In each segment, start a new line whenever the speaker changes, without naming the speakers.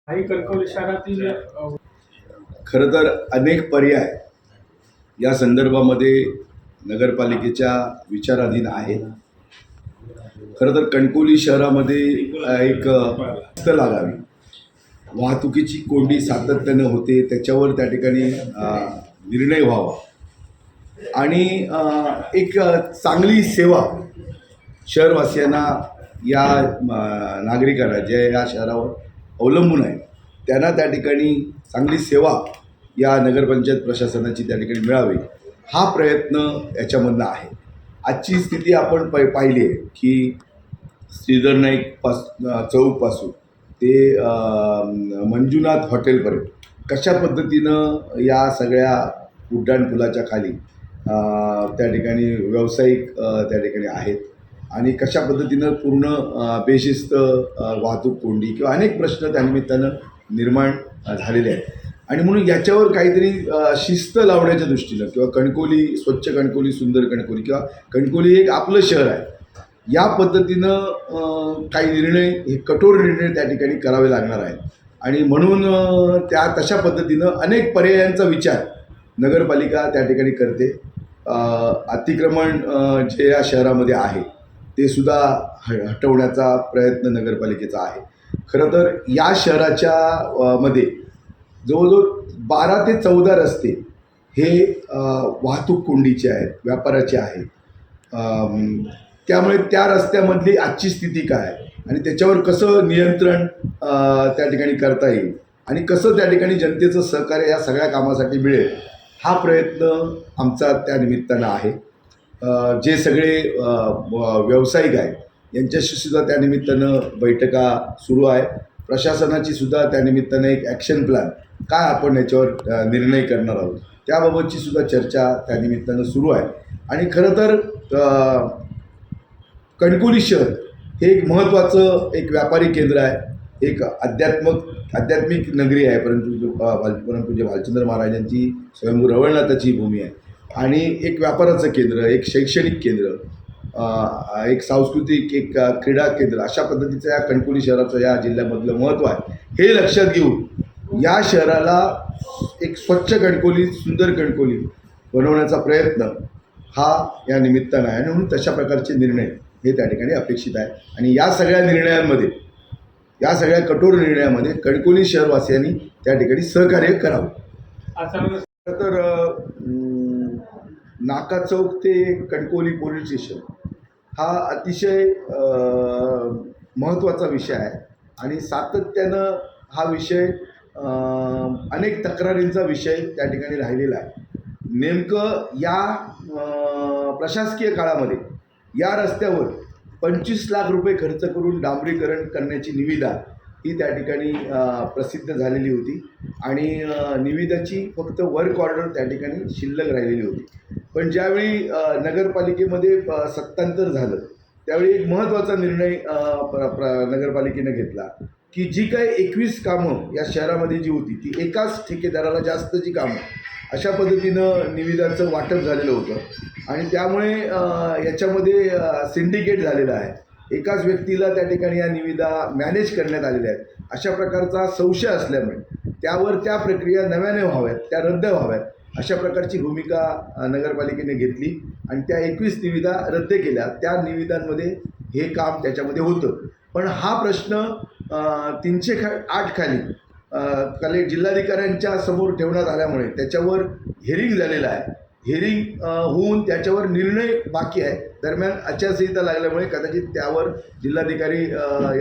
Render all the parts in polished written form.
काही कणकवली शहरातील
खरं तर अनेक पर्याय या संदर्भामध्ये नगरपालिकेच्या विचाराधीन आहेत. खरं तर कणकवली शहरामध्ये एक भिंत लागावी, वाहतुकीची कोंडी सातत्यानं होते, त्याच्यावर त्या ठिकाणी निर्णय व्हावा आणि एक चांगली सेवा शहरवासियांना या नागरिकांना जे या शहरावर अवलंबून आहे त्यांना त्या ठिकाणी चांगली सेवा या नगरपंचायत प्रशासनाची त्या ठिकाणी मिळावी, हा प्रयत्न याच्यामधनं आहे. आजची स्थिती आपण पाहिली आहे की श्रीधर नाईक चौकपासून ते मंजुनाथ हॉटेलपर्यंत कशा पद्धतीनं या सगळ्या उड्डाणपुलाच्या खाली त्या ठिकाणी व्यावसायिक त्या ठिकाणी आहेत आणि कशा पद्धतीनं पूर्ण बेशिस्त वाहतूक कोंडी किंवा अनेक प्रश्न त्यानिमित्तानं निर्माण झालेले आहेत. आणि म्हणून याच्यावर काहीतरी शिस्त लावण्याच्या दृष्टीनं किंवा कणकवली स्वच्छ कणकवली सुंदर कणकवली किंवा कणकवली एक आपलं शहर आहे या पद्धतीनं काही निर्णय, हे कठोर निर्णय त्या ठिकाणी करावे लागणार आहेत. आणि म्हणून त्या तशा पद्धतीनं अनेक पर्यायांचा विचार नगरपालिका त्या ठिकाणी करते. अतिक्रमण जे या शहरामध्ये आहे ते सुद्धा हटवण्याचा प्रयत्न नगरपालिकेचा आहे. खरं तर या शहराच्या मध्ये जवळजवळ 12 ते 14 रस्ते हे वाहतूक कोंडीचे आहेत, व्यापाराचे आहेत. त्यामुळे त्या रस्त्यामधली आजची स्थिती काय आणि त्याच्यावर कसं नियंत्रण त्या ठिकाणी करता येईल आणि कसं त्या ठिकाणी जनतेचं सहकार्य या सगळ्या कामासाठी मिळेल, हा प्रयत्न आमचा त्या निमित्तानं आहे. जे सगळे व्यावसायिक आहेत यांच्याशी सुद्धा त्या निमित्तानं बैठका सुरू आहे. प्रशासनाची सुद्धा त्यानिमित्तानं एक ॲक्शन प्लॅन काय आपण याच्यावर निर्णय करणार आहोत त्याबाबतची सुद्धा चर्चा त्यानिमित्तानं सुरू आहे. आणि खरं तर कणकवली शहर हे एक महत्त्वाचं एक व्यापारी केंद्र आहे, एक आध्यात्मिक नगरी आहे. परंतु जे भालचंद्र महाराजांची स्वयंभू रवळनाथाची भूमी आहे आणि एक व्यापाराचं केंद्र, एक शैक्षणिक केंद्र, एक सांस्कृतिक, एक क्रीडा केंद्र, अशा पद्धतीचं या कणकवली शहराचं या जिल्ह्यामधलं महत्त्व आहे. हे लक्षात घेऊन या शहराला एक स्वच्छ कणकवली सुंदर कणकवली बनवण्याचा प्रयत्न हा या निमित्तानं आहे. आणि म्हणून तशा प्रकारचे निर्णय हे त्या ठिकाणी अपेक्षित आहे. आणि या सगळ्या निर्णयांमध्ये, या सगळ्या कठोर निर्णयामध्ये कणकवली शहरवासियांनी त्या ठिकाणी सहकार्य करावं. तर नाका चौक ते कणकवली पोलीस स्टेशन हा अतिशय महत्त्वाचा विषय आहे आणि सातत्यानं हा विषय अनेक तक्रारींचा विषय त्या ठिकाणी राहिलेला आहे. नेमकं या प्रशासकीय काळामध्ये या रस्त्यावर 25 लाख रुपये खर्च करून डांबरीकरण करण्याची निविदा ही त्या ठिकाणी प्रसिद्ध झालेली होती आणि निविदाची फक्त वर्क ऑर्डर त्या ठिकाणी शिल्लक राहिलेली होती. पण ज्यावेळी नगरपालिकेमध्ये सत्तांतर झालं त्यावेळी एक महत्त्वाचा निर्णय नगरपालिकेनं घेतला की जी काही 21 कामं या शहरामध्ये जी होती ती एकाच ठेकेदाराला जास्त जी कामं अशा पद्धतीनं निविदाचं वाटप झालेलं होतं आणि त्यामुळे याच्यामध्ये सिंडिकेट झालेलं आहे. एकाच व्यक्तीला त्या ठिकाणी या निविदा मॅनेज करण्यात आलेल्या आहेत. अशा प्रकारचा संशय असल्यामुळे त्यावर त्या प्रक्रिया नव्याने व्हाव्यात, त्या रद्द व्हाव्यात, अशा प्रकारची भूमिका नगरपालिकेने घेतली आणि त्या 21 निविदा रद्द केल्या. त्या निविदांमध्ये हे काम त्याच्यामध्ये होतं. पण हा प्रश्न 308 खाली जिल्हाधिकाऱ्यांच्या समोर ठेवण्यात आल्यामुळे त्याच्यावर हेरिंग झालेलं आहे. हेरिंग होऊन त्याच्यावर निर्णय बाकी आहे. दरम्यान आचारसंहिता लागल्यामुळे कदाचित त्यावर जिल्हाधिकारी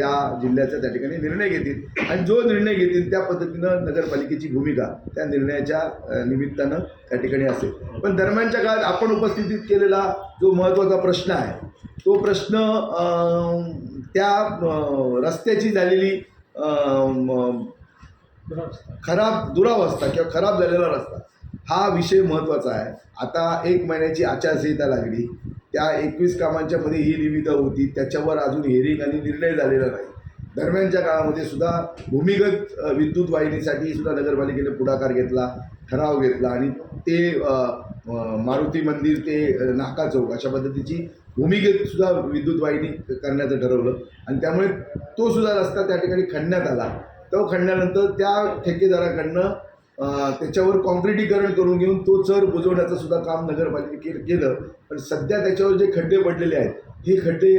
या जिल्ह्याचा त्या ठिकाणी निर्णय घेतील आणि जो निर्णय घेतील त्या पद्धतीनं नगरपालिकेची भूमिका त्या निर्णयाच्या निमित्तानं त्या ठिकाणी असेल. पण दरम्यानच्या काळात आपण उपस्थितीत केलेला जो महत्त्वाचा प्रश्न आहे तो प्रश्न त्या रस्त्याची झालेली दुरावस्था किंवा खराब झालेला रस्ता हा विषय महत्त्वाचा आहे. आता 1 महिन्याची आचारसंहिता लागली, त्या 21 कामांच्या मध्ये ही निविदा होती, त्याच्यावर अजून हेरिंग आणि निर्णय झालेला नाही. दरम्यानच्या काळामध्ये सुद्धा भूमिगत विद्युत वाहिनीसाठी सुद्धा नगरपालिकेने पुढाकार घेतला, ठराव घेतला आणि ते मारुती मंदिर ते नाका चौक अशा पद्धतीची भूमिगत सुद्धा विद्युत वाहिनी करण्याचं ठरवलं आणि त्यामुळे तो सुद्धा रस्ता त्या ठिकाणी खणण्यात आला. तो खणल्यानंतर त्या ठेकेदाराकडनं त्याच्यावर कॉन्क्रिटीकरण करून घेऊन तो चर बुजवण्याचं सुद्धा काम नगरपालिकेने केलं. पण सध्या त्याच्यावर जे खड्डे पडलेले आहेत हे खड्डे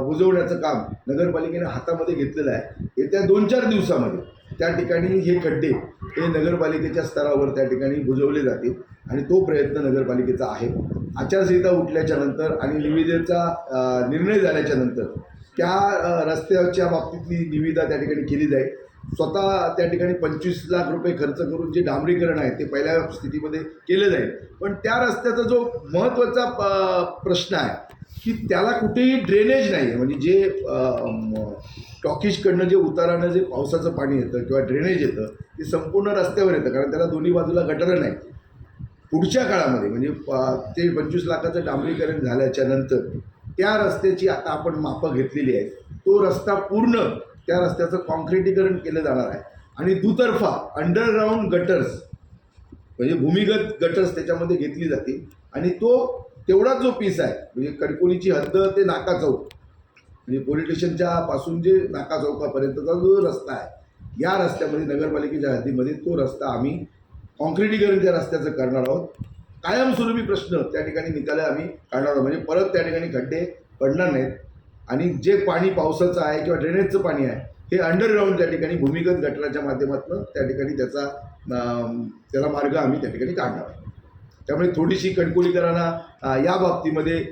बुजवण्याचं काम नगरपालिकेने हातामध्ये घेतलेलं आहे. येत्या 2-4 दिवसामध्ये त्या ठिकाणी हे खड्डे हे नगरपालिकेच्या स्तरावर त्या ठिकाणी बुजवले जातील आणि तो प्रयत्न नगरपालिकेचा आहे. आचारसंहिता उठल्याच्या नंतर आणि निविदेचा निर्णय झाल्याच्या नंतर त्या रस्त्याच्या बाबतीतली निविदा त्या ठिकाणी केली जाईल. स्वतः त्या ठिकाणी 25 लाख रुपये खर्च करून जे डांबरीकरण आहे ते पहिल्या स्थितीमध्ये केलं जाईल. पण त्या रस्त्याचा जो महत्त्वाचा प्रश्न आहे की त्याला कुठेही ड्रेनेज नाही आहे. म्हणजे जे टॉकीजकडनं जे उतारानं जे पावसाचं पाणी येतं किंवा ड्रेनेज येतं ते संपूर्ण रस्त्यावर येतं, कारण त्याला दोन्ही बाजूला गटारं नाही. पुढच्या काळामध्ये म्हणजे ते 25 लाखाचं डांबरीकरण झाल्याच्या नंतर त्या रस्त्याची आता आपण मापं घेतलेली आहेत. तो रस्ता पूर्ण त्या रस्त्याचं कॉन्क्रिटीकरण केलं जाणार आहे आणि दुतर्फा अंडरग्राऊंड गटर्स म्हणजे भूमिगत गटर्स त्याच्यामध्ये घेतली जातील आणि तो तेवढाच जो पीस आहे म्हणजे कणकवलीची हद्द ते नाका चौक म्हणजे पोलीस स्टेशनच्या पासून जे नाका चौकापर्यंतचा जो रस्ता आहे या रस्त्यामध्ये नगरपालिकेच्या हद्दीमध्ये तो रस्ता आम्ही कॉन्क्रिटीकरण त्या रस्त्याचं करणार आहोत. कायमस्वरूपी प्रश्न त्या ठिकाणी निकाले आम्ही काढणार आहोत. म्हणजे परत त्या ठिकाणी खड्डे पडणार नाहीत आणि जे पाणी पावसाचं आहे किंवा ड्रेनेजचं पाणी आहे हे अंडरग्राऊंड त्या ठिकाणी भूमिगत गटाराच्या माध्यमातून त्या ठिकाणी त्याला मार्ग आम्ही त्या ठिकाणी काढणार आहोत. त्यामुळे थोडीशी कणकवलीकरांना या बाबतीमध्ये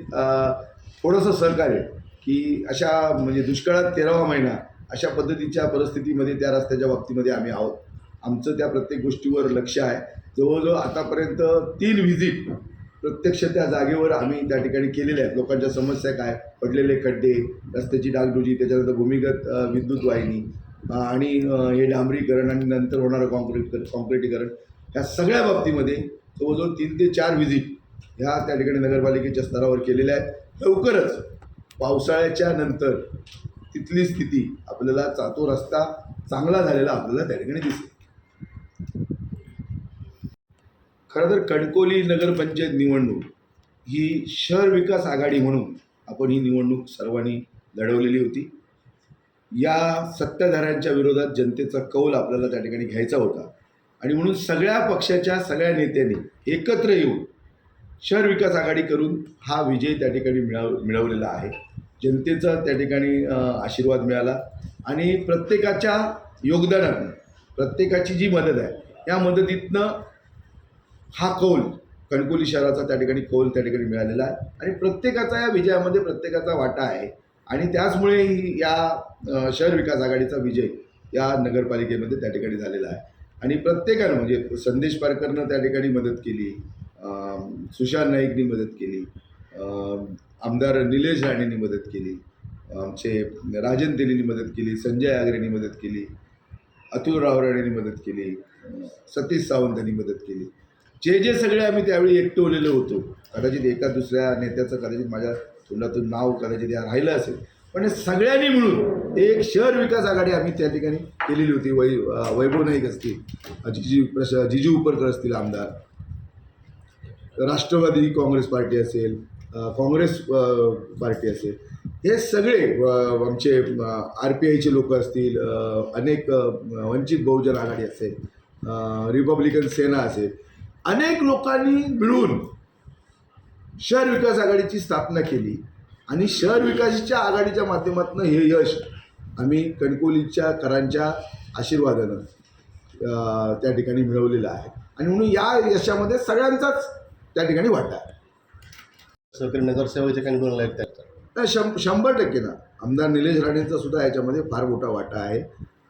थोडंसं सहकार्य की अशा म्हणजे दुष्काळात 13वा महिना अशा पद्धतीच्या परिस्थितीमध्ये त्या रस्त्याच्या बाबतीमध्ये आम्ही आहोत. आमचं त्या प्रत्येक गोष्टीवर लक्ष आहे. जवळजवळ आतापर्यंत 3 व्हिजिट प्रत्यक्ष त्या जागेवर आम्ही त्या ठिकाणी केलेल्या आहेत. लोकांच्या समस्या काय, पडलेले खड्डे, रस्त्याची डागडुजी, त्याच्यानंतर भूमिगत विद्युत वाहिनी आणि हे डांबरीकरण आणि नंतर होणारं कॉन्क्रिटीकरण ह्या सगळ्या बाबतीमध्ये जवळजवळ 3 ते 4 व्हिजिट ह्या त्या ठिकाणी नगरपालिकेच्या स्तरावर केलेल्या आहेत. लवकरच पावसाळ्याच्या नंतर तिथली स्थिती आपल्याला तो रस्ता चांगला झालेला आपल्याला त्या ठिकाणी दिसेल. खरं तर कणकवली नगरपंचायत निवडणूक ही शहर विकास आघाडी म्हणून आपण ही निवडणूक सर्वांनी लढवलेली होती. या सत्ताधाऱ्यांच्या विरोधात जनतेचा कौल आपल्याला त्या ठिकाणी घ्यायचा होता आणि म्हणून सगळ्या पक्षाच्या सगळ्या नेत्यांनी एकत्र येऊन शहर विकास आघाडी करून हा विजय त्या ठिकाणी मिळवलेला आहे. जनतेचा त्या ठिकाणी आशीर्वाद मिळाला आणि प्रत्येकाच्या योगदानातून प्रत्येकाची जी मदत आहे या मदतीतनं हा कौल कणकवली शहराचा त्या ठिकाणी कौल त्या ठिकाणी मिळालेला आहे आणि प्रत्येकाचा या विजयामध्ये प्रत्येकाचा वाटा आहे आणि त्याचमुळे या शहर विकास आघाडीचा विजय या नगरपालिकेमध्ये त्या ठिकाणी झालेला आहे. आणि प्रत्येकानं म्हणजे संदेश पारकरनं त्या ठिकाणी मदत केली, सुशांत नाईकनी मदत केली, आमदार निलेश राणेंनी मदत केली, आमचे राजन तेलींनी मदत केली, संजय आगरेंनी मदत केली, अतुल रावराणेंनी मदत केली, सतीश सावंतांनी मदत केली. जे सगळे आम्ही त्यावेळी एकटवलेलो होतो, कदाचित एका दुसऱ्या नेत्याचं कदाचित माझ्या तोंडातून नाव कदाचित या राहिलं असेल, पण सगळ्यांनी मिळून एक शहर विकास आघाडी आम्ही त्या ठिकाणी केलेली होती. वैभव नाईक असतील, जिजू उपरकर असतील आमदार, राष्ट्रवादी काँग्रेस पार्टी असेल, काँग्रेस पार्टी असेल, हे सगळे आमचे RPIचे लोक असतील, अनेक वंचित बहुजन आघाडी असेल, रिपब्लिकन सेना असेल, अनेक लोकांनी मिळून शहर विकास आघाडीची स्थापना केली आणि शहर विकासाच्या आघाडीच्या माध्यमातून हे यश आम्ही कणकवलीच्या करांच्या आशीर्वादानं त्या ठिकाणी मिळवलेलं आहे आणि म्हणून या यशामध्ये सगळ्यांचाच त्या ठिकाणी वाटा आहे.
सहकारी नगरसेवकाच्या कणकवलीला लागतात
100% ना. आमदार निलेश राणेंचा सुद्धा याच्यामध्ये फार मोठा वाटा आहे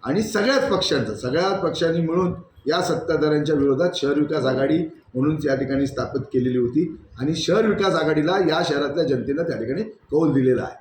आणि सगळ्याच पक्षांनी मिळून या सत्ताधाऱ्यांच्या विरोधात शहर विकास आघाडी म्हणून त्या ठिकाणी स्थापित केलेली होती आणि शहर विकास आघाडीला या शहरातल्या जनतेनं त्या ठिकाणी कौल दिलेला आहे.